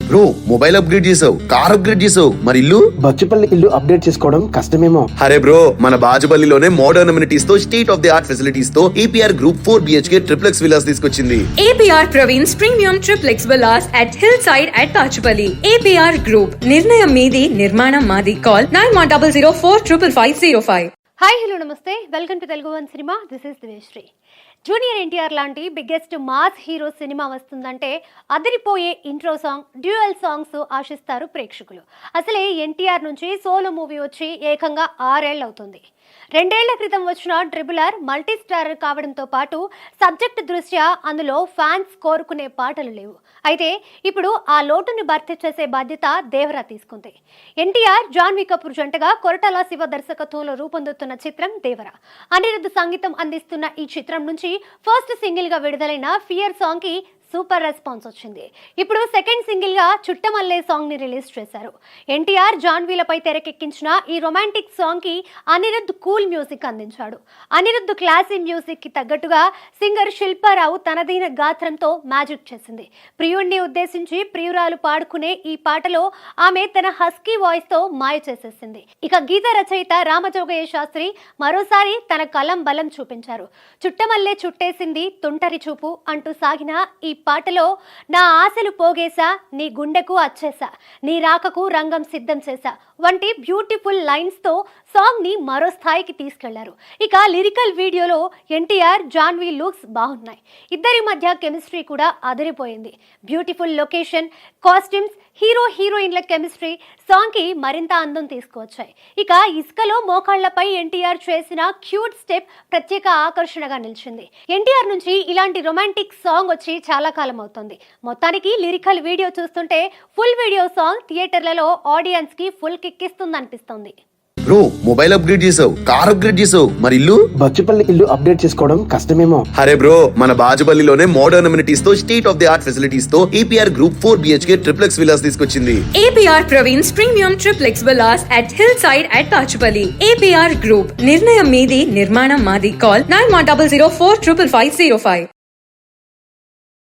Bro mobile upgrade చేసావు, car upgrade చేసావు, మరి ఇల్లు? బచ్చుపల్లి ఇల్లు అప్డేట్ చేసుకోవడం కష్టమేమో. అరే బ్రో, మన బాజుపల్లిలోనే మోడర్న్ అమ్యూనిటీస్ తో state of the art facilities తో APR Group 4 BHK triplex villas తీసుకొచ్చింది. APR Praveen's Premium Triplex Villas at Hillside at Pachupalli. APR Group, నిర్ణయం మీది, నిర్మాణం మాది. Call 9100455505. హాయ్ హలో నమస్తే, welcome to Telugu one cinema. This is Diveshri. Junior NTR లాంటి biggest mass hero cinema వస్తుందంటే అదిరిపోయే ఇంట్రో సాంగ్, డ్యూయల్ సాంగ్స్ ఆశిస్తారు ప్రేక్షకులు. అసలే ఎన్టీఆర్ నుంచి సోలో మూవీ వచ్చి ఏకంగా 6 ఏళ్ళు అవుతుంది. 2 ఏళ్ల క్రితం వచ్చిన ట్రిబుల్ మల్టీ స్టారర్ కావడంతో పాటు సబ్జెక్ట్ దృష్ట్యా అందులో ఫ్యాన్స్ కోరుకునే పాటలు లేవు. అయితే ఇప్పుడు ఆ లోటుని భర్తీ చేసే బాధ్యత దేవరా తీసుకుంది. ఎన్టీఆర్, జాన్వీ కపూర్ జంటగా కొరటాల శివ దర్శకత్వంలో రూపొందుతున్న చిత్రం దేవరా. అనిరుద్ధ్ సంగీతం అందిస్తున్న ఈ చిత్రం నుంచి ఫస్ట్ సింగిల్ గా విడుదలైన ఫియర్ సాంగ్ కి సూపర్ రెస్పాన్స్ వచ్చింది. ఇప్పుడు సెకండ్ సింగిల్ గా చుట్టమల్లే సాంగ్ ని రిలీజ్ చేశారు. ఎన్టీఆర్, జాన్వీలపై తెరకెక్కించిన ఈ రొమాంటిక్ సాంగ్ కి అనిరుద్ధ్ కూల్ మ్యూజిక్ అందించాడు. అనిరుద్ధ్ క్లాసీ మ్యూజిక్ కి తగ్గట్టుగా సింగర్ శిల్పారావు తనదైన గాత్రంతో మ్యాజిక్ చేసింది. ప్రియుణ్ణి ఉద్దేశించి ప్రియురాలు పాడుకునే ఈ పాటలో ఆమె తన హస్కీ వాయిస్ తో మాయ చేసేసింది. ఇక గీత రచయిత రామజోగయ్య శాస్త్రి మరోసారి తన కలం బలం చూపించారు. చుట్టమల్లే చుట్టేసింది తుంటరి చూపు అంటూ సాగిన ఈ పాటలో నా ఆశలు పోగేశా, నీ గుండెకు అచ్చేసా, నీ రాకకు రంగం సిద్ధం చేశా వంటి బ్యూటిఫుల్ లైన్స్ తో సాంగ్ ని మరో స్థాయికి తీసుకెళ్లారు. ఇక లిరికల్ వీడియోలో ఎన్టీఆర్, జాన్వీ లుక్స్ బాగున్నాయి. ఇద్దరి మధ్య కెమిస్ట్రీ కూడా అదిరిపోయింది. బ్యూటిఫుల్ లొకేషన్, కాస్ట్యూమ్స్, హీరో హీరోయిన్ల కెమిస్ట్రీ సాంగ్ కి మరింత అందం తీసుకువచ్చాయి. ఇక ఇసుకలో మోకాళ్లపై ఎన్టీఆర్ చేసిన క్యూట్ స్టెప్ ప్రత్యేక ఆకర్షణగా నిలిచింది. ఎన్టీఆర్ నుంచి ఇలాంటి రొమాంటిక్ సాంగ్ వచ్చి చాలా కాలం అవుతుంది. మొత్తానికి లిరికల్ వీడియో చూస్తుంటే ఫుల్ వీడియో సాంగ్ థియేటర్లలో ఆడియన్స్ కి ఫుల్ కిక్కిస్తుందనిపిస్తోంది. బ్రో మొబైల్ అప్గ్రేడ్ చేసావు, కార్ అప్గ్రేడ్ చేసావు, మరి ఇల్లు? బచ్చుపల్లి ఇల్లు అప్డేట్ చేసుకోవడం కష్టమేమో. అరే బ్రో, మన బాజుపల్లిలోనే మోడర్న్ అమ్యూనిటీస్ తో state of the art facilities తో APR Group 4 BHK triplex villas తీసుకొచ్చింది. APR Praveen's Premium Triplex Villas at Hillside at Pachupalli. APR Group, నిర్ణయం మీది, నిర్మాణం మాది. Call 9100455505.